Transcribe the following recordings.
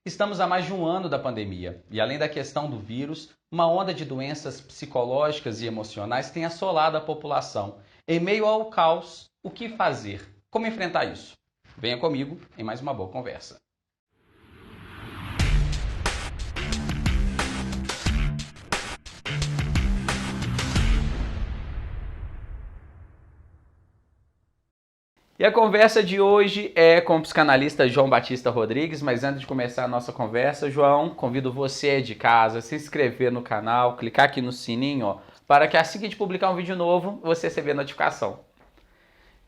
Estamos há mais de um ano da pandemia e, além da questão do vírus, uma onda de doenças psicológicas e emocionais tem assolado a população. Em meio ao caos, o que fazer? Como enfrentar isso? Venha comigo em mais uma boa conversa. E a conversa de hoje é com o psicanalista João Batista Rodrigues, mas antes de começar a nossa conversa, João, convido você de casa a se inscrever no canal, clicar aqui no sininho, ó, para que assim que a gente publicar um vídeo novo, você receber a notificação.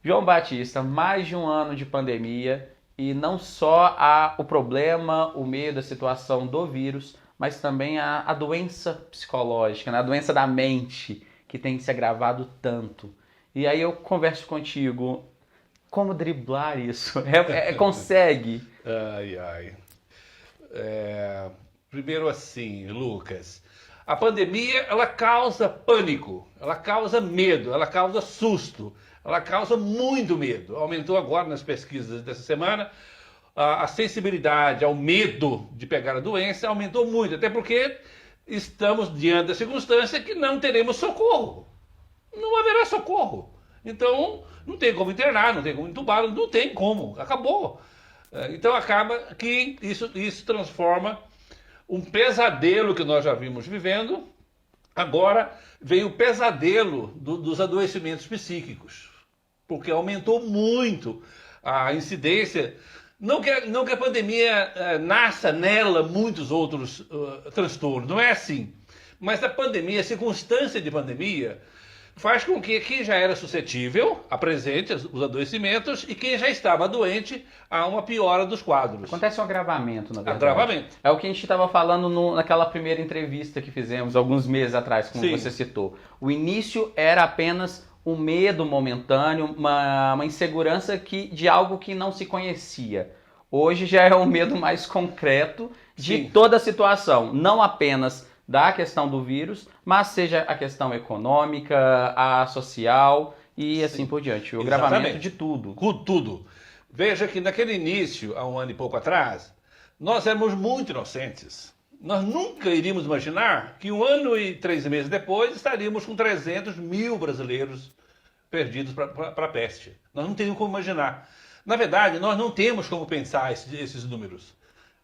João Batista, mais de um ano de pandemia e não só o problema, o medo, a situação do vírus, mas também a doença psicológica, né? A doença da mente que tem se agravado tanto. E aí eu converso contigo. Como driblar isso? Consegue? Ai, ai. Primeiro assim, Lucas, a pandemia ela causa pânico, ela causa medo, ela causa susto, ela causa muito medo. Aumentou agora nas pesquisas dessa semana a sensibilidade ao medo de pegar a doença aumentou muito, até porque estamos diante da circunstância que não teremos socorro. Não haverá socorro. Então, não tem como internar, não tem como entubar, não tem como, acabou. Então, acaba que isso transforma um pesadelo que nós já vimos vivendo, agora veio o pesadelo dos adoecimentos psíquicos, porque aumentou muito a incidência. Não que a pandemia nasça nela muitos outros transtornos, não é assim. Mas a pandemia, a circunstância de pandemia, faz com que quem já era suscetível apresente os adoecimentos e quem já estava doente há uma piora dos quadros. Acontece um agravamento, na verdade. Agravamento. É o que a gente estava falando naquela primeira entrevista que fizemos alguns meses atrás, como Sim. você citou. O início era apenas um medo momentâneo, uma insegurança de algo que não se conhecia. Hoje já é um medo mais concreto de Sim. toda a situação, não apenas da questão do vírus, mas seja a questão econômica, a social e assim por diante. O agravamento de tudo. Tudo. Veja que naquele início, há um ano e pouco atrás, nós éramos muito inocentes. Nós nunca iríamos imaginar que 1 ano e 3 meses depois estaríamos com 300 mil brasileiros perdidos para a peste. Nós não teríamos como imaginar. Na verdade, nós não temos como pensar esses números.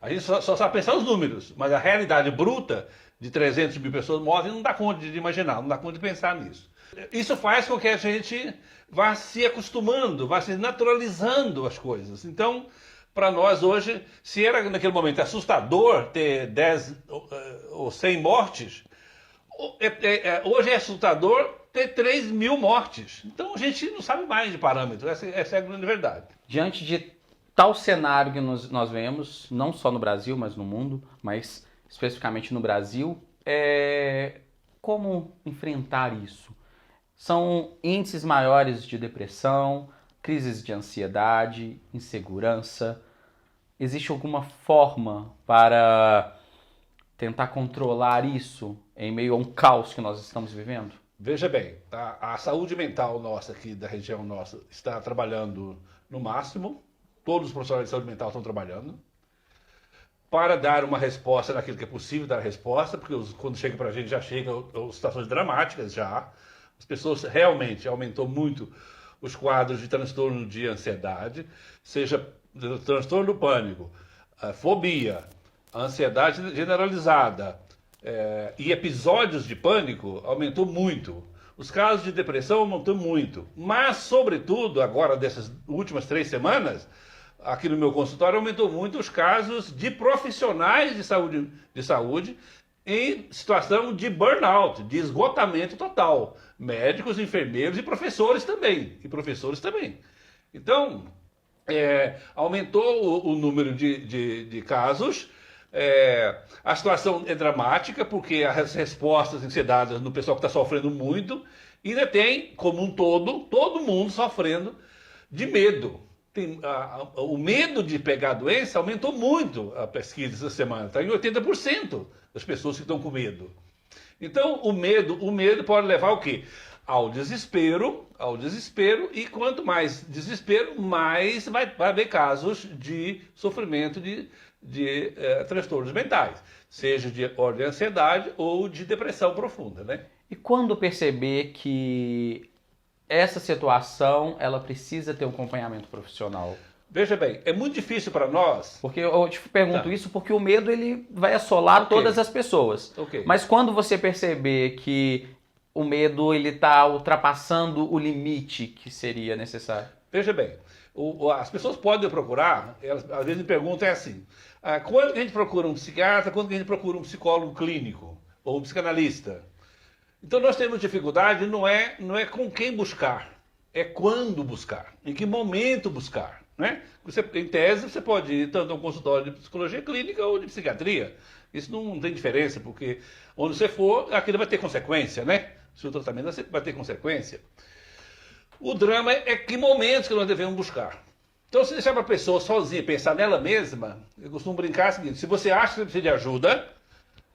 A gente só sabe pensar os números, mas a realidade bruta de 300 mil pessoas mortas não dá conta de imaginar, não dá conta de pensar nisso. Isso faz com que a gente vá se acostumando, vá se naturalizando as coisas. Então, para nós hoje, se era naquele momento assustador ter 10 ou 100 mortes, hoje é assustador ter 3 mil mortes. Então a gente não sabe mais de parâmetros, essa é a grande verdade. Diante de tal cenário que nós vemos, não só no Brasil, mas no mundo, mas especificamente no Brasil, como enfrentar isso? São índices maiores de depressão, crises de ansiedade, insegurança. Existe alguma forma para tentar controlar isso em meio a um caos que nós estamos vivendo? Veja bem, a saúde mental nossa aqui da região nossa está trabalhando no máximo. Todos os profissionais de saúde mental estão trabalhando para dar uma resposta naquilo que é possível dar resposta, porque quando chega para a gente já chega situações dramáticas já. As pessoas realmente aumentou muito os quadros de transtorno de ansiedade, seja transtorno do pânico, fobia, ansiedade generalizada e episódios de pânico aumentou muito. Os casos de depressão aumentou muito. Mas, sobretudo, agora dessas últimas 3 semanas, aqui no meu consultório aumentou muito os casos de profissionais de saúde em situação de burnout, de esgotamento total. Médicos, enfermeiros e professores também. Então, aumentou o número de casos. A situação é dramática, porque as respostas têm que ser dadas no pessoal que está sofrendo muito. E ainda tem, como um todo mundo sofrendo de medo. O medo de pegar a doença aumentou muito a pesquisa essa semana. Está em 80% das pessoas que estão com medo. Então, o medo pode levar ao quê? Ao desespero, e quanto mais desespero, mais vai haver casos de sofrimento, transtornos mentais, seja de ordem de ansiedade ou de depressão profunda, né? E quando perceber que essa situação ela precisa ter um acompanhamento profissional? Veja bem, é muito difícil para nós. Porque eu te pergunto Tá. isso porque o medo ele vai assolar Ok. todas as pessoas. Ok. Mas quando você perceber que o medo ele está ultrapassando o limite que seria necessário? Veja bem, as pessoas podem procurar, elas às vezes me perguntam assim, quando que a gente procura um psiquiatra, quando que a gente procura um psicólogo clínico ou um psicanalista? Então nós temos dificuldade, não é com quem buscar, é quando buscar, em que momento buscar, né? Você, em tese, você pode ir tanto a um consultório de psicologia clínica ou de psiquiatria. Isso não tem diferença, porque onde você for, aquilo vai ter consequência, né? Se o tratamento vai ter consequência. O drama é que momentos que nós devemos buscar. Então, se deixar para a pessoa sozinha pensar nela mesma, eu costumo brincar o seguinte: se você acha que você precisa de ajuda,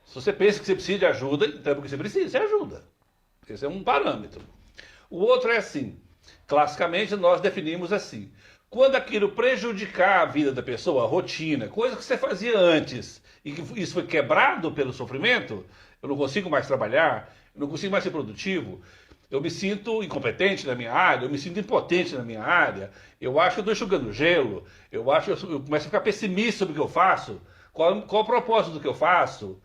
se você pensa que você precisa de ajuda, então é porque você precisa de ajuda. Esse é um parâmetro. O outro é assim: classicamente nós definimos assim. Quando aquilo prejudicar a vida da pessoa, a rotina, coisa que você fazia antes, e que isso foi quebrado pelo sofrimento, eu não consigo mais trabalhar, eu não consigo mais ser produtivo, eu me sinto incompetente na minha área, eu me sinto impotente na minha área, eu acho que eu estou enxugando gelo, eu começo a ficar pessimista sobre o que eu faço, qual o propósito do que eu faço,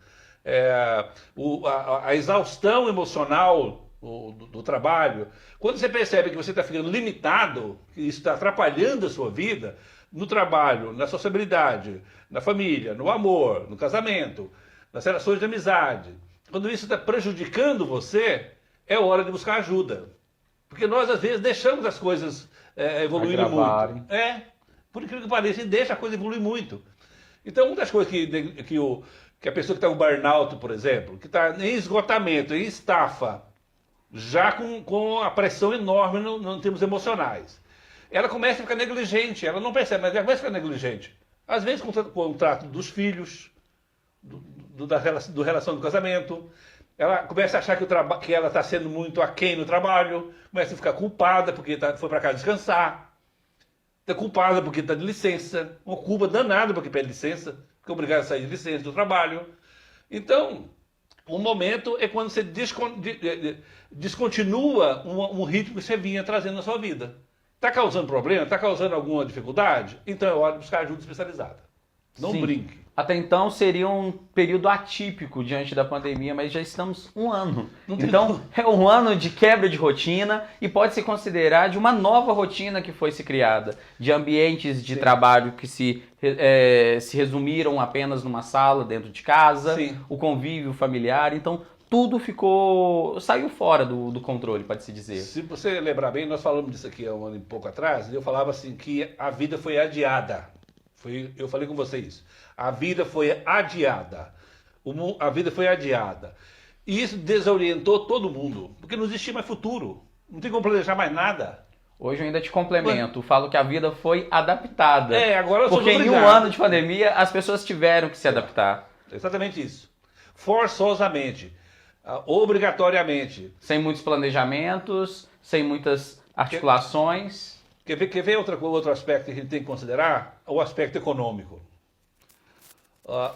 a exaustão emocional do trabalho. Quando você percebe que você está ficando limitado, que isso está atrapalhando a sua vida, no trabalho, na sociabilidade, na família, no amor, no casamento, nas relações de amizade, quando isso está prejudicando você, é hora de buscar ajuda. Porque nós, às vezes, deixamos as coisas evoluírem muito. Por incrível que pareça, a gente deixa a coisa evoluir muito. Então, uma das coisas que a pessoa que está com burnout, por exemplo, que está em esgotamento, em estafa, já com a pressão enorme em termos emocionais, ela começa a ficar negligente, ela não percebe, mas ela começa a ficar negligente. Às vezes com o trato dos filhos, do relação do casamento, ela começa a achar que ela está sendo muito aquém no trabalho, começa a ficar culpada porque foi para casa descansar, está culpada porque está de licença, uma culpa danada porque pede licença, porque é obrigado a sair de licença do trabalho. Então, o momento é quando você descontinua um ritmo que você vinha trazendo na sua vida. Está causando problema? Está causando alguma dificuldade? Então é hora de buscar ajuda especializada. Não Sim. brinque. Até então seria um período atípico diante da pandemia, mas já estamos um ano. Então é um ano de quebra de rotina e pode se considerar de uma nova rotina que foi se criada, de ambientes de trabalho que se resumiram apenas numa sala dentro de casa, o convívio familiar, então tudo saiu fora do controle, pode-se dizer. Se você lembrar bem, nós falamos disso aqui há um ano e pouco atrás, e eu falava assim que a vida foi adiada. Eu falei com você isso. A vida foi adiada. A vida foi adiada. E isso desorientou todo mundo, porque não existia mais futuro. Não tem como planejar mais nada. Hoje eu ainda te complemento, falo que a vida foi adaptada. Agora eu sou porque em um ano de pandemia as pessoas tiveram que se adaptar. Exatamente isso. Forçosamente. Obrigatoriamente. Sem muitos planejamentos, sem muitas articulações. Quer ver outro aspecto que a gente tem que considerar? O aspecto econômico.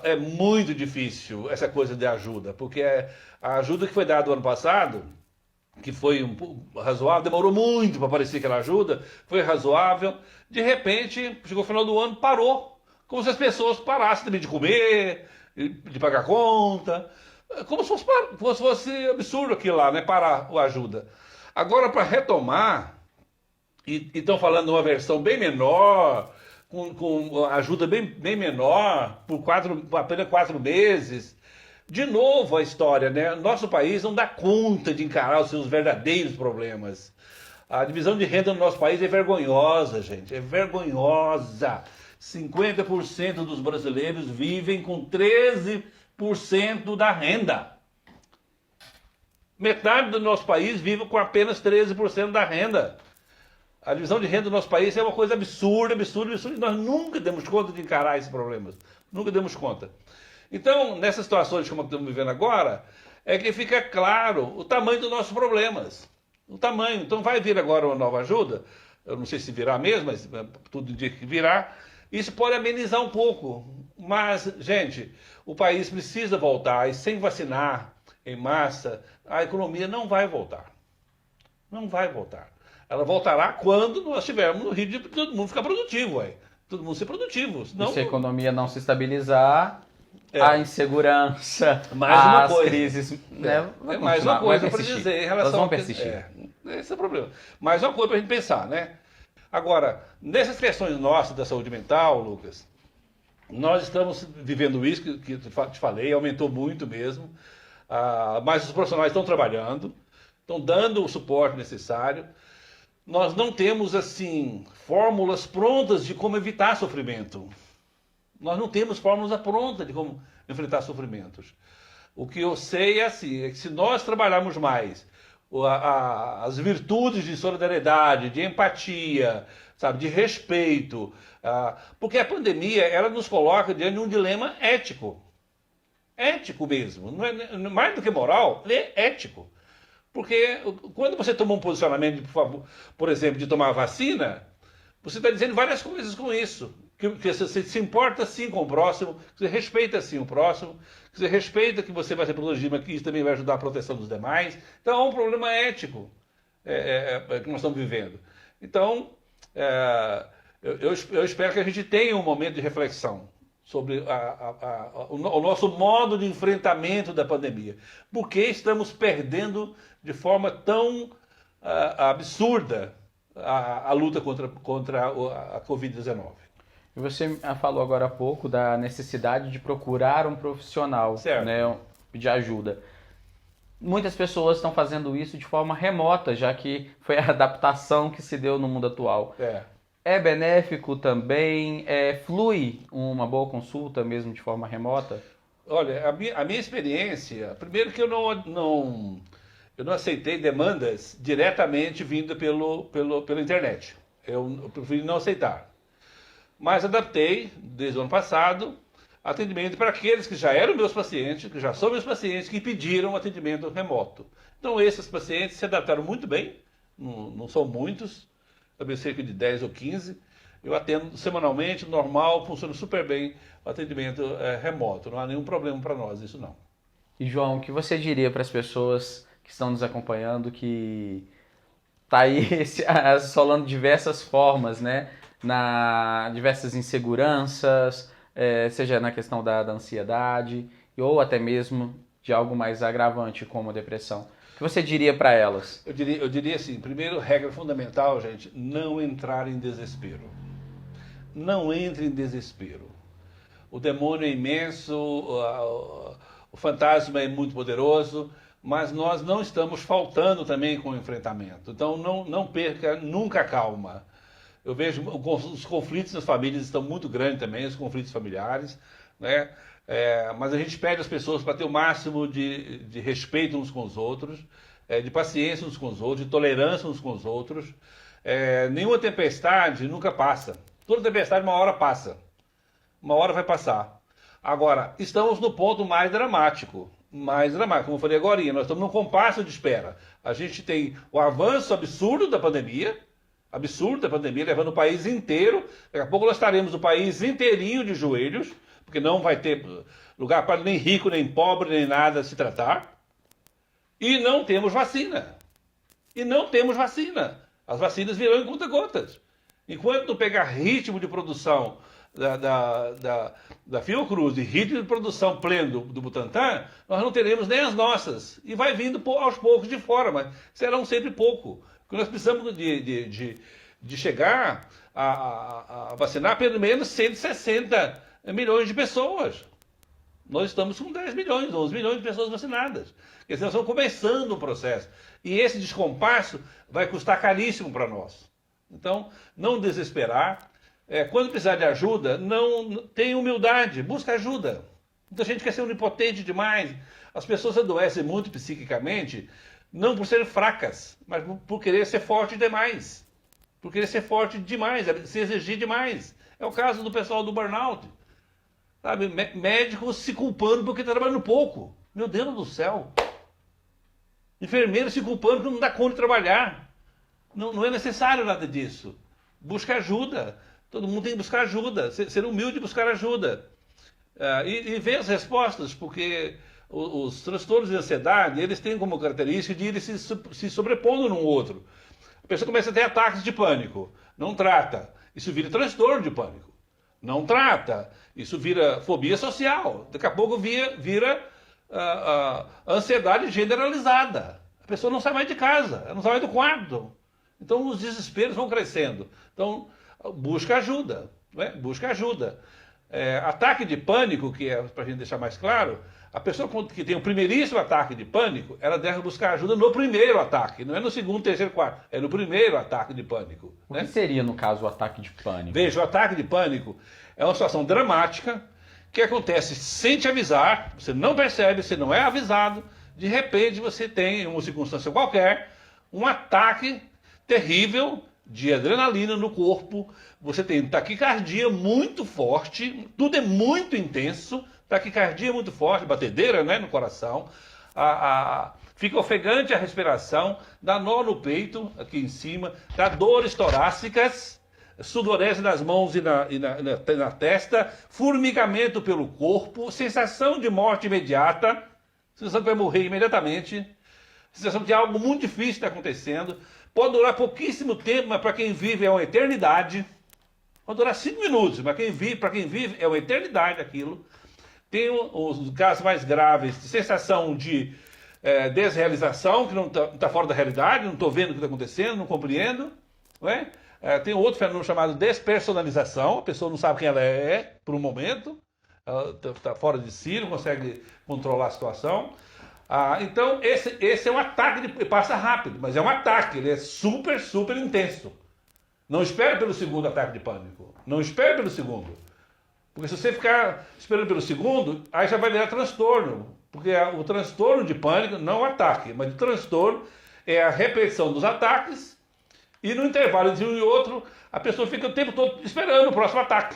É muito difícil essa coisa de ajuda, porque a ajuda que foi dada no ano passado, que foi razoável, demorou muito para aparecer aquela ajuda, foi razoável, de repente, chegou o final do ano, parou. Como se as pessoas parassem também de comer, de pagar conta. Como se fosse absurdo aquilo lá, né? Parar a ajuda. Agora, para retomar, e estão falando de uma versão bem menor, com ajuda bem menor, por apenas 4 meses. De novo a história, né? Nosso país não dá conta de encarar os seus verdadeiros problemas. A divisão de renda no nosso país é vergonhosa, gente. É vergonhosa. 50% dos brasileiros vivem com 13% da renda. Metade do nosso país vive com apenas 13% da renda. A divisão de renda do nosso país é uma coisa absurda, absurda, absurda. Nós nunca demos conta de encarar esses problemas. Nunca demos conta. Então, nessas situações como estamos vivendo agora, é que fica claro o tamanho dos nossos problemas. O tamanho. Então vai vir agora uma nova ajuda. Eu não sei se virá mesmo, mas tudo indica que virá. Isso pode amenizar um pouco, mas, gente, o país precisa voltar e sem vacinar em massa, a economia não vai voltar. Não vai voltar. Ela voltará quando nós estivermos no ritmo de todo mundo ficar produtivo, ué. Todo mundo ser produtivo. E Senão, se a economia não se estabilizar, É. a insegurança, Mais uma as coisa. crises, né? Vai É mais continuar, uma coisa vai para persistir. dizer em Elas relação vão ao que- persistir. esse é o problema. Mais uma coisa para a gente pensar, né? Agora, nessas questões nossas da saúde mental, Lucas, nós estamos vivendo isso que eu te falei, aumentou muito mesmo, mas os profissionais estão trabalhando, estão dando o suporte necessário. Nós não temos, assim, fórmulas prontas de como evitar sofrimento. Nós não temos fórmulas prontas de como enfrentar sofrimentos. O que eu sei é assim, é que se nós trabalharmos mais as virtudes de solidariedade, de empatia, sabe, de respeito, porque a pandemia ela nos coloca diante de um dilema ético. Ético mesmo, não é mais do que moral, ele é ético. Porque quando você toma um posicionamento, por exemplo, de tomar vacina, você está dizendo várias coisas com isso. Que você se importa sim com o próximo, que você respeita sim o próximo, que você respeita que você vai ser protegido, mas que isso também vai ajudar a proteção dos demais. Então é um problema ético que nós estamos vivendo. Então, eu espero que a gente tenha um momento de reflexão sobre o nosso modo de enfrentamento da pandemia. Por que estamos perdendo de forma tão absurda a luta contra a Covid-19? E você falou agora há pouco da necessidade de procurar um profissional, Certo. né, de ajuda. Muitas pessoas estão fazendo isso de forma remota, já que foi a adaptação que se deu no mundo atual. É benéfico também? Flui uma boa consulta mesmo de forma remota? Olha, a minha experiência, primeiro que eu não aceitei demandas diretamente vindas pela internet. Eu preferi não aceitar. Mas adaptei, desde o ano passado, atendimento para aqueles que já eram meus pacientes, que já são meus pacientes, que pediram atendimento remoto. Então, esses pacientes se adaptaram muito bem, não são muitos, talvez cerca de 10 ou 15. Eu atendo semanalmente, normal, funciona super bem o atendimento remoto. Não há nenhum problema para nós, isso não. E, João, o que você diria para as pessoas que estão nos acompanhando, que está aí assolando diversas formas, né? Diversas inseguranças, seja na questão da ansiedade, ou até mesmo de algo mais agravante, como a depressão. O que você diria para elas? Eu diria assim, primeiro, regra fundamental, gente, não entrar em desespero. Não entre em desespero. O demônio é imenso, o fantasma é muito poderoso, mas nós não estamos faltando também com o enfrentamento. Então não perca nunca a calma. Eu vejo os conflitos nas famílias estão muito grandes também, os conflitos familiares, né? Mas a gente pede às pessoas para ter o máximo de respeito uns com os outros, de paciência uns com os outros, de tolerância uns com os outros. Nenhuma tempestade nunca passa. Toda tempestade uma hora passa. Uma hora vai passar. Agora, estamos no ponto mais dramático. Mais dramático, como eu falei agora, nós estamos num compasso de espera. A gente tem o avanço absurdo da pandemia, levando o país inteiro. Daqui a pouco nós estaremos o país inteirinho de joelhos, porque não vai ter lugar para nem rico, nem pobre, nem nada se tratar. E não temos vacina. As vacinas virão em conta-gotas. Enquanto não pegar ritmo de produção da Fiocruz e ritmo de produção pleno do Butantan, nós não teremos nem as nossas. E vai vindo aos poucos de fora, mas serão sempre pouco. Porque nós precisamos de chegar a vacinar pelo menos 160 milhões de pessoas. Nós estamos com 10 milhões, 11 milhões de pessoas vacinadas. Quer dizer, nós estamos começando o processo. E esse descompasso vai custar caríssimo para nós. Então, não desesperar. Quando precisar de ajuda, não tenha humildade, busca ajuda. Muita gente quer ser onipotente demais. As pessoas adoecem muito psiquicamente, não por serem fracas, mas por querer ser forte demais. Por querer ser forte demais, se exigir demais. É o caso do pessoal do burnout. Sabe, médicos se culpando porque está trabalhando pouco. Meu Deus do céu. Enfermeiro se culpando porque não dá conta de trabalhar. Não é necessário nada disso. Busca ajuda. Todo mundo tem que buscar ajuda, ser humilde e buscar ajuda. E ver as respostas, porque os transtornos de ansiedade, eles têm como característica de irem se sobrepondo num outro. A pessoa começa a ter ataques de pânico, não trata, isso vira transtorno de pânico. Não trata, isso vira fobia social, daqui a pouco vira ansiedade generalizada. A pessoa não sai mais de casa, ela não sai mais do quarto. Então os desesperos vão crescendo. Então busca ajuda, né? Busca ajuda. Ataque de pânico, que é para a gente deixar mais claro, a pessoa que tem o primeiríssimo ataque de pânico, ela deve buscar ajuda no primeiro ataque, não é no segundo, terceiro, quarto, é no primeiro ataque de pânico. O que seria, no caso, o ataque de pânico? Veja, o ataque de pânico é uma situação dramática que acontece sem te avisar, você não percebe, você não é avisado, de repente você tem, em uma circunstância qualquer, um ataque terrível de adrenalina no corpo, você tem taquicardia muito forte, tudo é muito intenso, taquicardia muito forte, batedeira, né, no coração, fica ofegante a respiração, dá nó no peito, aqui em cima, dá dores torácicas, sudorese nas mãos e na testa, formigamento pelo corpo, sensação de morte imediata, sensação que vai morrer imediatamente, sensação de algo muito difícil está acontecendo, pode durar pouquíssimo tempo, mas para quem vive é uma eternidade, pode durar 5 minutos, mas para quem vive é uma eternidade aquilo. Tem os casos mais graves de sensação de desrealização, que não está fora da realidade, não estou vendo o que está acontecendo, não compreendo. Não é? Tem outro fenômeno chamado despersonalização, a pessoa não sabe quem ela é por um momento, ela está fora de si, não consegue controlar a situação. Então esse é um ataque, passa rápido, mas é um ataque, ele é super, super intenso. Não espere pelo segundo ataque de pânico, não espere pelo segundo. Porque se você ficar esperando pelo segundo, aí já vai virar transtorno. Porque o transtorno de pânico não é um ataque, mas o transtorno é a repetição dos ataques e no intervalo entre um e outro, a pessoa fica o tempo todo esperando o próximo ataque.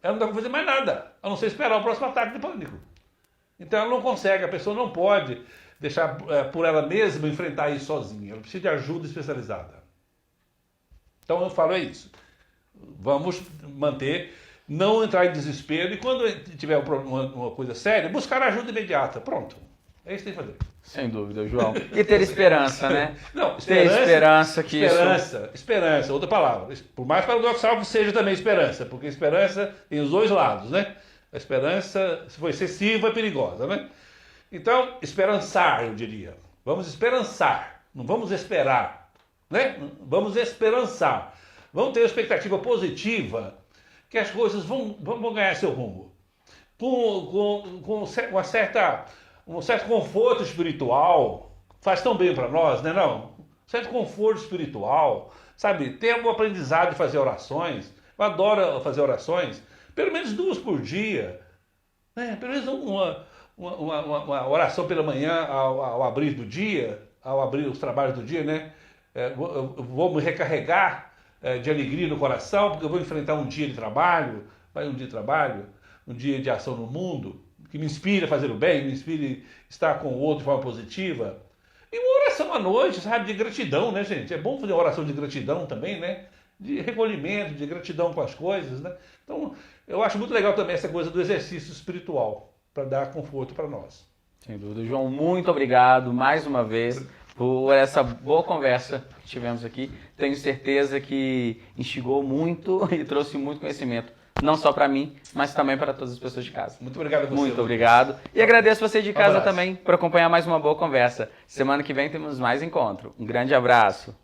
Ela não dá para fazer mais nada, a não ser esperar o próximo ataque de pânico. Então ela não consegue, a pessoa não pode deixar por ela mesma enfrentar isso sozinha. Ela precisa de ajuda especializada. Então eu falo isso. Vamos manter... Não entrar em desespero e quando tiver uma coisa séria, buscar ajuda imediata. Pronto. É isso que tem que fazer. Sem dúvida, João. E ter esperança, né? Não, ter esperança que Esperança, outra palavra. Por mais paradoxal que seja também esperança, porque esperança tem os dois lados, né? A esperança, se for excessiva, é perigosa, né? Então, esperançar, eu diria. Vamos esperançar, não vamos esperar, né? Vamos esperançar. Vamos ter uma expectativa positiva que as coisas vão ganhar seu rumo. Com um certo conforto espiritual, faz tão bem para nós, né não? Um certo conforto espiritual, sabe? Ter um aprendizado de fazer orações. Eu adoro fazer orações, pelo menos 2 por dia. Né? Pelo menos uma oração pela manhã ao abrir do dia, ao abrir os trabalhos do dia, né? Eu vou me recarregar de alegria no coração, porque eu vou enfrentar um dia de trabalho, um dia de ação no mundo, que me inspire a fazer o bem, me inspire a estar com o outro de forma positiva. E uma oração à noite, sabe, de gratidão, né, gente? É bom fazer uma oração de gratidão também, né? De recolhimento, de gratidão com as coisas, né? Então, eu acho muito legal também essa coisa do exercício espiritual, para dar conforto para nós. Sem dúvida. João, muito obrigado mais uma vez por essa boa conversa que tivemos aqui. Tenho certeza que instigou muito e trouxe muito conhecimento, não só para mim, mas também para todas as pessoas de casa. Muito obrigado a você. Muito obrigado. E agradeço você de casa também por acompanhar mais uma boa conversa. Semana que vem temos mais encontro. Um grande abraço.